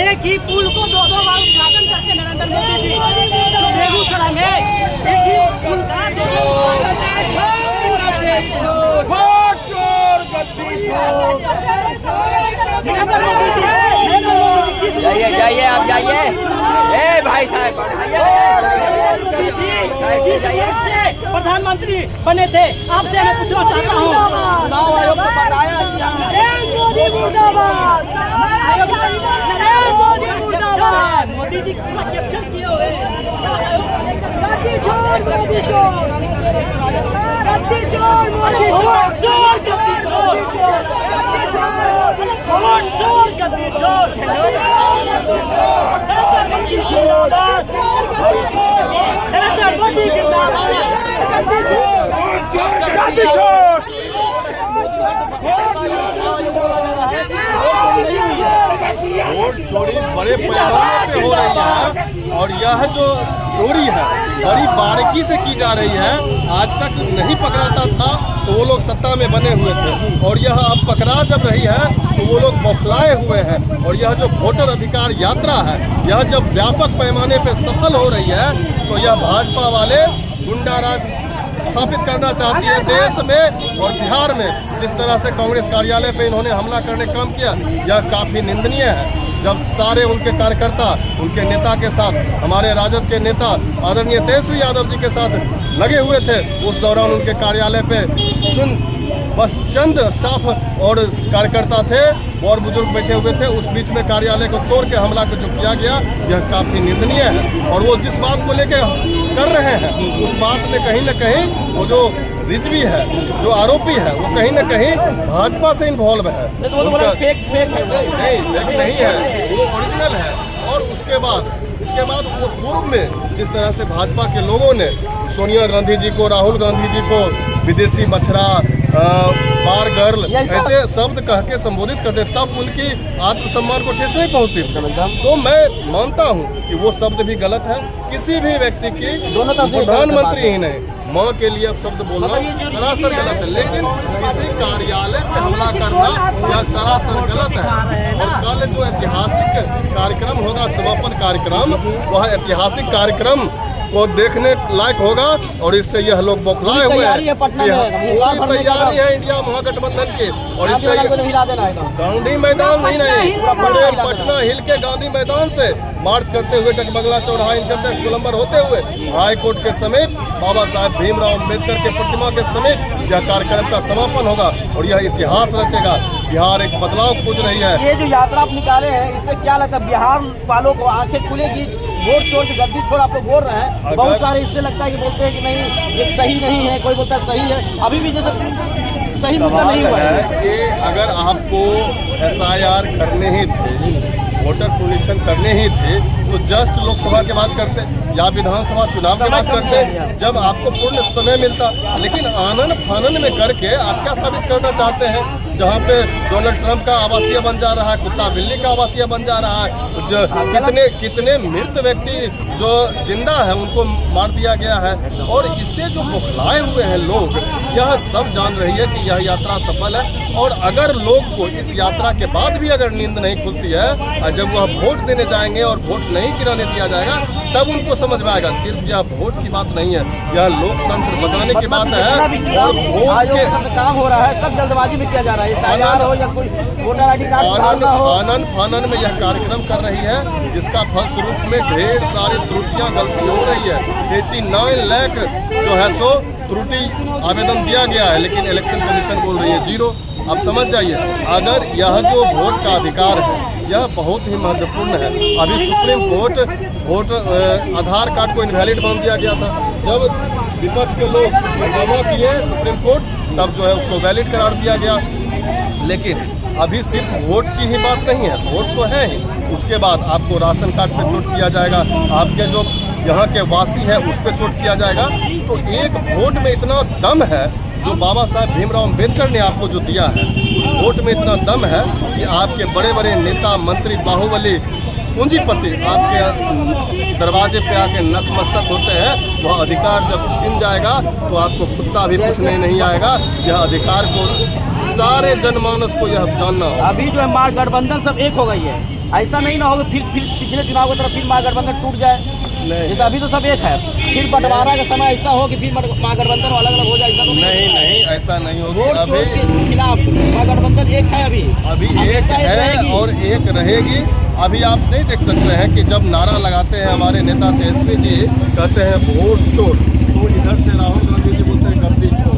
एक ही पुल को दो बार उद्घाटन करके नरेंद्र मोदी जी बेगूसराय में एक ही पुल जाइए आप जाइए। ए भाई साहब प्रधानमंत्री बने थे, आपसे मैं पूछना चाहता हूँ, चुनाव आयोग को बताया मोदी मुर्दाबाद, मोदी मुर्दाबाद, मोदी जी कैप्चर किए हुए गद्दी चोर, मोदी चोर, गद्दी चोर, मोदी चोर, गद्दी चोर, वोट चोर, गद्दी चोर, नरेंद्र मोदी जिंदाबाद, गद्दी चोर, वोट चोरी बड़े पैमाने पे हो रही है और यह जो चोरी है बड़ी बारीकी से की जा रही है। आज तक नहीं पकड़ाता था तो वो लोग सत्ता में बने हुए थे और यह अब पकड़ा जब रही है तो वो लोग बौखलाए हुए हैं। और यह जो वोटर अधिकार यात्रा है यह जब व्यापक पैमाने पे सफल हो रही है तो यह भाजपा वाले गुंडा राज स्थापित करना चाहती है देश में। और बिहार में जिस तरह से कांग्रेस कार्यालय पे इन्होंने हमला करने का काम किया यह काफ़ी निंदनीय है। जब सारे उनके कार्यकर्ता उनके नेता के साथ, हमारे राजद के नेता आदरणीय तेजस्वी यादव जी के साथ लगे हुए थे, उस दौरान उनके कार्यालय पे बस चंद स्टाफ और कार्यकर्ता थे और बुजुर्ग बैठे हुए थे। उस बीच में कार्यालय को तोड़ के हमला जो किया गया यह काफ़ी निंदनीय है। और वो जिस बात को लेके कर रहे हैं उस बात में कहीं न कहीं वो जो रिजवी है, जो आरोपी है, वो कहीं न कहीं भाजपा से इन्वॉल्व है। फेक है, नहीं है, वो ओरिजिनल है। और उसके बाद वो पूर्व में जिस तरह से भाजपा के लोगों ने सोनिया गांधी जी को, राहुल गांधी जी को विदेशी मछरा, बार गर्ल ऐसे शब्द कह के संबोधित करते तब उनकी आत्मसम्मान को ठेस नहीं पहुंचती थी। तो मैं मानता हूं कि वो शब्द भी गलत है। किसी भी व्यक्ति की, प्रधानमंत्री ही नहीं, माँ के लिए अब शब्द बोलना सरासर गलत है। लेकिन किसी कार्यालय पे हमला करना यह सरासर गलत है। और कल जो ऐतिहासिक कार्यक्रम होगा, समापन कार्यक्रम, वह ऐतिहासिक कार्यक्रम को देखने लायक होगा। और इससे यह लोग बौखलाए हुए हैं। पूरी तैयारी है इंडिया महागठबंधन की। और इससे गांधी मैदान नहीं, पूरे पटना हिल के गांधी मैदान से मार्च करते हुए टकबगला चौराहा, इनकम टैक्स गोलंबर होते हुए हाई कोर्ट के समीप, बाबा साहब भीमराव अम्बेडकर के प्रतिमा के समीप यह कार्यक्रम का समापन होगा। और यह इतिहास रचेगा। बिहार एक बदलाव खोज रही है। ये जो यात्रा आप निकाले हैं इससे क्या लगता है बिहार वालों को आंखें खुलेगी? वोट छोड़ के गद्दी छोड़ आप लोग बोल रहे हैं, बहुत सारे इससे लगता है कि बोलते हैं कि नहीं ये सही नहीं है, कोई बोलता है सही है। अभी भी जैसे सही मुद्दा नहीं हुआ है कि अगर आपको SIR करने ही थे, वोटर पुनरीक्षण करने ही थे तो जस्ट लोकसभा के बाद करते या विधानसभा चुनाव के बाद करते, जब आपको पूर्ण समय मिलता। लेकिन आनन फानन में करके आप क्या साबित करना चाहते हैं? जहाँ पे डोनाल्ड ट्रंप का आवासीय बन जा रहा है, कुत्ता बिल्ली का आवासीय बन जा रहा है, जो कितने मृत व्यक्ति जो जिंदा है उनको मार दिया गया है। और इससे जो बौखलाए हुए हैं लोग, यह सब जान रही है कि यह यात्रा सफल है। और अगर लोग को इस यात्रा के बाद भी अगर नींद नहीं खुलती है, जब वह वोट देने जाएंगे और वोट नहीं गिराने दिया जाएगा, तब उनको समझ में आएगा सिर्फ यह वोट की बात नहीं है, यह लोकतंत्र बचाने की बात है। और वोट के काम हो रहा है सब जल्दबाजी में किया जा रहा है, आनन फानन में यह कार्यक्रम कर रही है, जिसका फलस्वरूप में ढेर सारी त्रुटियां, गलती हो रही है। 89 लाख जो है सो त्रुटि आवेदन दिया गया है, लेकिन इलेक्शन कमीशन बोल रही है 0। अब समझ जाइए, अगर यह जो वोट का अधिकार है यह बहुत ही महत्वपूर्ण है। अभी सुप्रीम कोर्ट वोट आधार कार्ड को इनवैलिड मान दिया गया था। जब विपक्ष के लोग जमा किए सुप्रीम कोर्ट, तब जो है उसको वैलिड करार दिया गया। लेकिन अभी सिर्फ वोट की ही बात नहीं है, वोट तो है ही, उसके बाद आपको राशन कार्ड पे छूट किया जाएगा, आपके जो यहाँ के वासी है उस पर छूट किया जाएगा। तो एक वोट में इतना दम है जो बाबा साहब भीमराव अम्बेडकर ने आपको जो दिया है, उस वोट में इतना दम है कि आपके बड़े बड़े नेता, मंत्री, बाहुबली पूंजीपति आपके दरवाजे पे आके नतमस्तक होते हैं, वह अधिकार जब छीन जाएगा तो आपको कुत्ता भी पूछने नहीं आएगा। यह अधिकार को सारे जनमानस को यह जानना होगा। अभी जो है महागठबंधन सब एक हो गई है, ऐसा नहीं ना होगा फिर पिछले चुनाव की तरफ फिर महागठबंधन टूट जाए। नहीं, तो अभी तो सब एक है, फिर बंटवारा का समय ऐसा हो कि फिर महागठबंधन अलग अलग हो जाए, ऐसा तो नहीं ऐसा नहीं होगा। वोट चोर अभी के खिलाफ महागठबंधन एक है अभी एक ऐसा एक है रहेगी। और एक रहेगी। अभी आप नहीं देख सकते हैं कि जब नारा लगाते हैं हमारे नेता तेजस्वी जी, कहते हैं वोट चोर, तो इधर से राहुल गांधी जी बोलते हैं गद्दी चोर,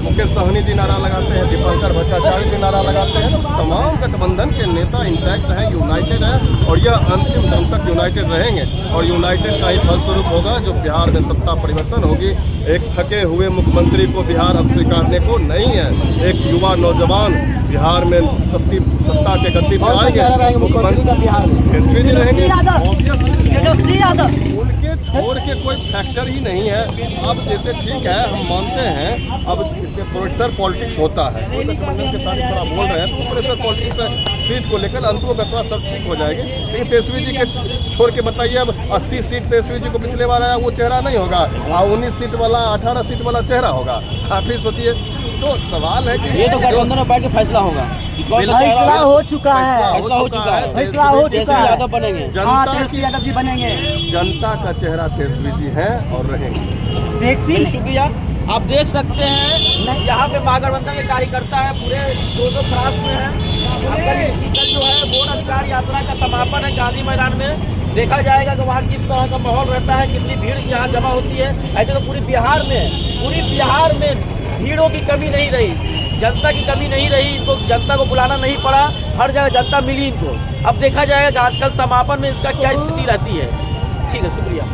मुकेश सहनी जी नारा लगाते हैं, दीपंकर भट्टाचार्य जी नारा लगाते हैं। तो तमाम गठबंधन के नेता इंटैक्ट हैं, यूनाइटेड हैं और यह अंतिम दम तक यूनाइटेड रहेंगे। और यूनाइटेड का ही फलस्वरूप होगा जो बिहार में सत्ता परिवर्तन होगी। एक थके हुए मुख्यमंत्री को बिहार अब स्वीकारने को नहीं है। एक युवा नौजवान बिहार में सत्ता के गद्दी पर आएंगे, मुख्यमंत्री बिहार में तेजस्वी जी रहेंगे। तेजस्वी यादव उनके छोड़ के कोई फैक्टर ही नहीं है। अब जैसे ठीक है हम मानते हैं, अब इससे प्रोफेसर पॉलिटिक्स होता है, कोई गठबंधन के साथ थोड़ा बोल रहे हैं तो प्रोफेसर पॉलिटिक्स सीट को लेकर अंतोगत्वा सब ठीक हो जाएगी। लेकिन तेजस्वी जी के छोड़ के बताइए, अब 80 सीट तेजस्वी जी को पिछले बार आया वो चेहरा नहीं होगा, और 19 सीट वाला 18 सीट वाला चेहरा होगा। आप ही सोचिए। तो सवाल है कि ये तो गठबंधन में बैठ के फैसला होगा। फैसला हो चुका है, फैसला हो चुका है, फैसला हो चुका है। यादव बनेंगे। हाँ, जनता तेजस्वी की यादव जी बनेंगे। जनता का चेहरा तेजस्वी जी है और रहेंगे। देखिए शुक्रिया। आप देख सकते हैं यहाँ पे महागठबंधन के कार्यकर्ता है, पूरे 200 क्रास में है। कल जो है वोट अधिकार यात्रा का समापन है गांधी मैदान में। देखा जाएगा कि वहाँ किस तरह का माहौल रहता है, कितनी भीड़ यहाँ जमा होती है। ऐसे तो पूरे बिहार में भीड़ों की कमी नहीं रही, जनता की कमी नहीं रही। इनको जनता को बुलाना नहीं पड़ा, हर जगह जनता मिली इनको। अब देखा जाएगा कल समापन में इसका क्या स्थिति रहती है। ठीक है, शुक्रिया।